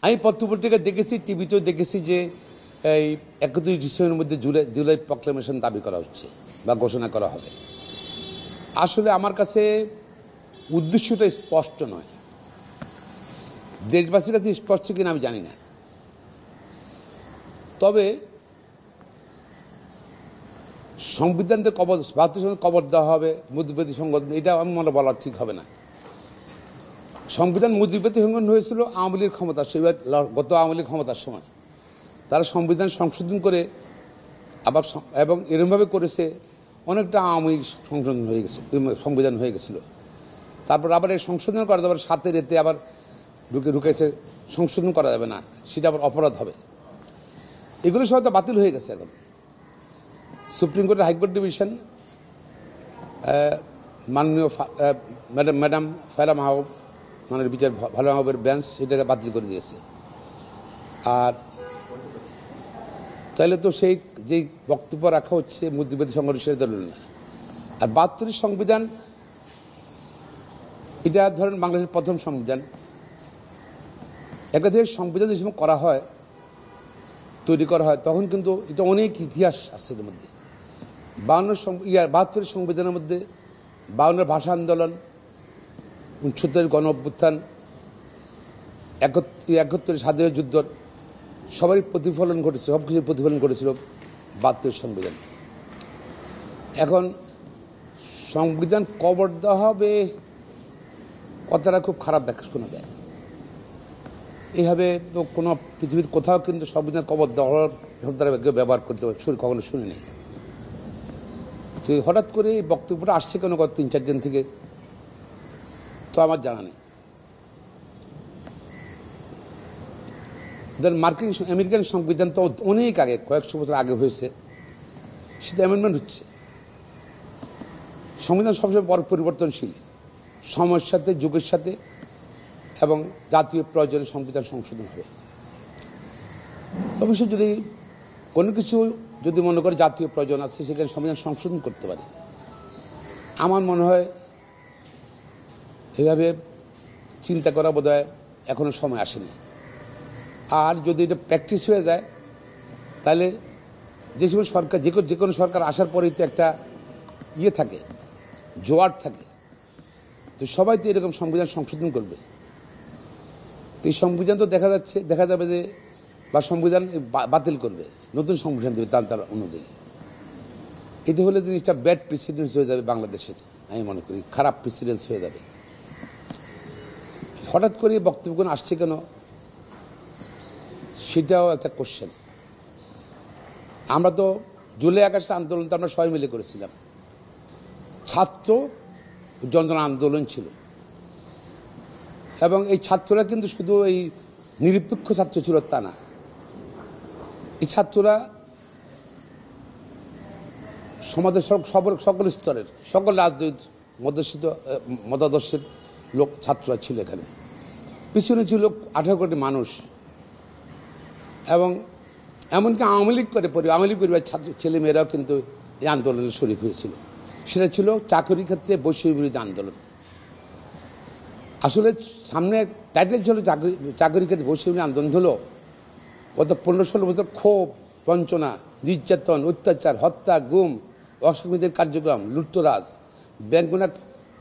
আমি পত্রপত্রিকা দেখেছি, টিভিতেও দেখেছি যে এই 31 ডিসেম্বরের মধ্যে জুলাই প্রক্লেমেশন দাবি করা হচ্ছে বা ঘোষণা করা হবে। আসলে আমার কাছে উদ্দেশ্যটা স্পষ্ট নয়, দেশবাসীর কাছে স্পষ্ট কিনা আমি জানি না। তবে সংবিধানকে ভারতীয় সংবিধান কবর দেওয়া হবে, মুজিববাদী সংগঠন, এটা আমি মনে বলা ঠিক হবে না। সংবিধান মুজিববাদী সংগঠন হয়েছিল আওয়ামী লীগের ক্ষমতার সময়, গত আওয়ামী লীগ ক্ষমতার সময় তারা সংবিধান সংশোধন করে আবার এবং এরকমভাবে করেছে অনেকটা আওয়ামী লীগ সংশোধন হয়ে গেছে, সংবিধান হয়ে গেছিলো। তারপর আবার এই সংশোধন করা যাবে, সাথে রেতে আবার ঢুকেছে, সংশোধন করা যাবে না, সেটা আবার অপরাধ হবে। এগুলো সব তো বাতিল হয়ে গেছে। এখন সুপ্রিম কোর্টের হাইকোর্ট ডিভিশন মাননীয় ম্যাডাম ফায়লা মাহবুব, মাননীয় বিচার ফায়লা মাহবুবের বেঞ্চ সেটাকে বাতিল করে দিয়েছে। আর তাহলে তো সেই যেই বক্তব্য রাখা হচ্ছে মুজিববাদী সংগঠন, সেটা ধরল না। আর 72 সংবিধান, এটা ধরেন বাংলাদেশের প্রথম সংবিধান। একটা দেশের সংবিধান যে সময় করা হয়, তৈরি করা হয়, তখন কিন্তু এটা অনেক ইতিহাস আছে এর মধ্যে। 72 সংবিধানের মধ্যে 52 ভাষা আন্দোলন, 69 গণ অভ্যুত্থান, 71 স্বাধীনতা যুদ্ধ, সবারই প্রতিফলন ঘটেছে, সব কিছুর প্রতিফলন ঘটেছিল 72 সংবিধান। এখন সংবিধান কবর দেওয়া হবে, কথাটা খুব খারাপ শোনা দেয়। এইভাবে তো কোনো পৃথিবীর কোথাও কিন্তু সংবিধান কবর দেওয়ার শব্দটা ব্যবহার করতে কখনো শুনিনি। তো হঠাৎ করে এই বক্তব্যটা আসছে কেন গত 3-4 দিন থেকে, তো আমার জানা নেই। আমেরিকান সংবিধান তো অনেক আগে, কয়েকশো বছর আগে হয়েছে, সেটা অ্যামেন্ডমেন্ট হচ্ছে। সংবিধান সবসময় বড় পরিবর্তনশীল, সময়ের সাথে, যুগের সাথে এবং জাতীয় প্রয়োজনে সংবিধান সংশোধন হবে। তবে সে যদি কোনো কিছু যদি মনে করে জাতীয় প্রয়োজন আছে, সেখানে সংবিধান সংশোধন করতে পারে। আমার মনে হয় এভাবে চিন্তা করা বোধহয় এখনো সময় আসেনি। আর যদি এটা প্র্যাকটিস হয়ে যায়, তাহলে যে সময় সরকার, যে কোনো সরকার আসার পরেই তো একটা থাকে, জোয়ার থাকে, তো সবাই তো এরকম সংবিধান সংশোধন করবে। এই সংবিধান তো দেখা যাবে যে, বা সংবিধান বাতিল করবে, নতুন সংবিধান দেবে তার অনুযায়ী। এটা হলে জিনিসটা ব্যাড প্রেসিডেন্স হয়ে যাবে বাংলাদেশের, আমি মনে করি খারাপ প্রেসিডেন্স হয়ে যাবে। হঠাৎ করে বক্তব্যগুলো আসছে কেন, সেটাও একটা কোশ্চেন। আমরা তো জুলাই আগস্ট আন্দোলন তো আমরা সবাই মিলে করেছিলাম, ছাত্র জনগণ আন্দোলন ছিল। এবং এই ছাত্ররা কিন্তু শুধু এই নিরপেক্ষ ছাত্র ছিল তা না, এই ছাত্ররা সমাজের সকল স্তরের, সকল রাজনৈতিক মতাদর্শের লোক, ছাত্ররা ছিল এখানে। পিছনে ছিল 18 কোটি মানুষ, এবং এমনকি আওয়ামী লীগ পরিবার ছাত্র ছেলেমেয়েরাও কিন্তু এই আন্দোলনে শরিক হয়েছিল। সেটা ছিল চাকরির ক্ষেত্রে বৈষম্য বিরোধী আন্দোলন। আসলে সামনে টাইটেল ছিল চাকরির ক্ষেত্রে বৈষম্য আন্দোলন। হলো গত 15-16 বছর ক্ষোভ, বঞ্চনা, নির্যাতন, অত্যাচার, হত্যা, গুম, অসাংবিধানিক কার্যক্রম, লুটতরাজ, ব্যাংকগুলো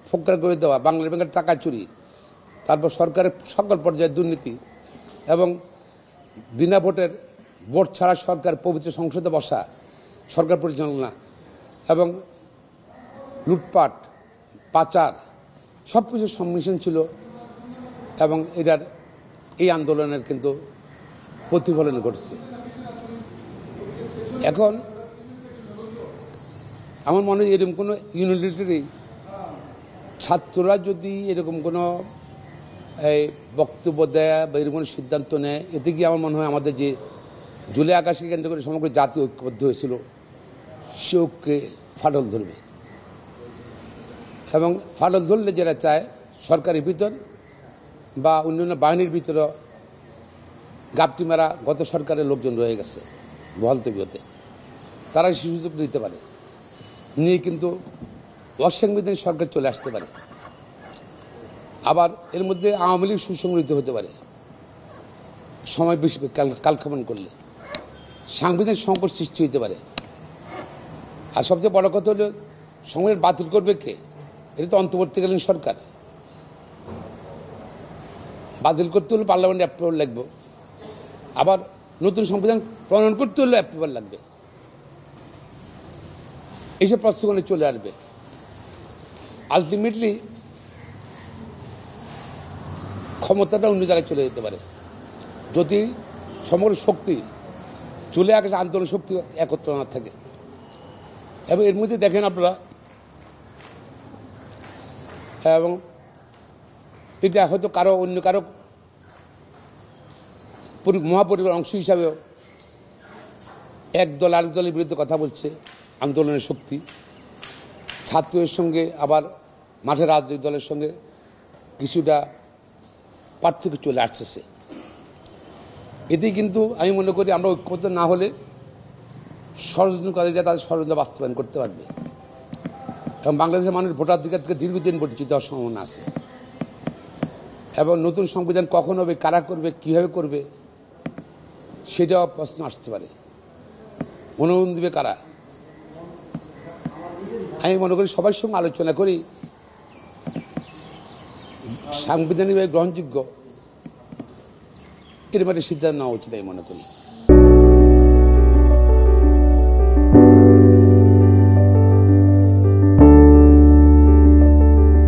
ফোকরা করে দেওয়া, বাংলা ব্যাংকের টাকা চুরি, তারপর সরকারের সকল পর্যায়ে দুর্নীতি এবং বিনা ভোট ছাড়া সরকার পবিত্র সংসদে বসা, সরকার পরিচালনা এবং লুটপাট, পাচার, সব কিছুর সম্মিশ্রণ ছিল। এবং এই আন্দোলনের কিন্তু প্রতিফলন ঘটছে। এখন আমার মনে হয় এরকম কোনো ইউনিটারি ছাত্ররা যদি এরকম কোনো বক্তব্য দেয় বা এরকম কোনো সিদ্ধান্ত নেয়, এতে কি আমার মনে হয় আমাদের যে জুলাই আগস্টকে কেন্দ্র করে সমগ্র জাতি ঐক্যবদ্ধ হয়েছিল, সে ঐক্যে ফাটল ধরবে। এবং ফাটল ধরলে যারা চায় সরকারের ভিতর বা অন্যান্য বাহিনীর ভিতরে গাপটি মারা গত সরকারের লোকজন রয়ে গেছে বহলতবিয়তে, তারা সুযোগ নিতে পারে, নিয়ে কিন্তু অসাংবিধানিক সরকার চলে আসতে পারে। আবার এর মধ্যে আওয়ামী লীগ সুসংগঠিত হতে পারে। সময় বেশি কালক্ষেপণ করলে সাংবিধানিক সংকট সৃষ্টি হতে পারে। আর সবচেয়ে বড় কথা হলো সংবিধান বাতিল করবে কে? এটা তো অন্তর্বর্তীকালীন সরকার। বাতিল করতে হলে পার্লামেন্টে অ্যাপ্রুভাল লাগবে, আবার নতুন সংবিধান প্রণয়ন করতে হলে অ্যাপ্রুভাল লাগবে। এইসব প্রশ্নগুলো চলে আসবে। আলটিমেটলি ক্ষমতাটা অন্য জায়গায় চলে যেতে পারে যদি সমগ্র শক্তি চলে আসে, আন্দোলন শক্তি একত্র না থাকে। এবং এর মধ্যে দেখেন আপনারা, এবং এটা হয়তো অন্য কারো মহাপরিবার অংশ হিসাবেও এক দল আরেক দলের বিরুদ্ধে কথা বলছে। আন্দোলনের শক্তি ছাত্রের সঙ্গে আবার মাঠের রাজনৈতিক দলের সঙ্গে কিছুটা পার্থক্য চলে আসছে। এতেই কিন্তু আমি মনে করি আমরা ঐক্যবদ্ধ না হলে ষড়যন্ত্রকারীরা তাদের ষড়যন্ত্র বাস্তবায়ন করতে পারবে এবং বাংলাদেশের মানুষ ভোটাধিকার থেকে দীর্ঘদিন বঞ্চিত হওয়ার সম্ভাবনা আছে। এবং নতুন সংবিধান কখন হবে, কারা করবে, কীভাবে করবে, সেটাও প্রশ্ন আসতে পারে। অনুমোদন দেবে কারা? আমি মনে করি সবার সঙ্গে আলোচনা করি সাংবিধানিকভাবে গ্রহণযোগ্য এর মানে সিদ্ধান্ত নেওয়া উচিত আমি মনে করি।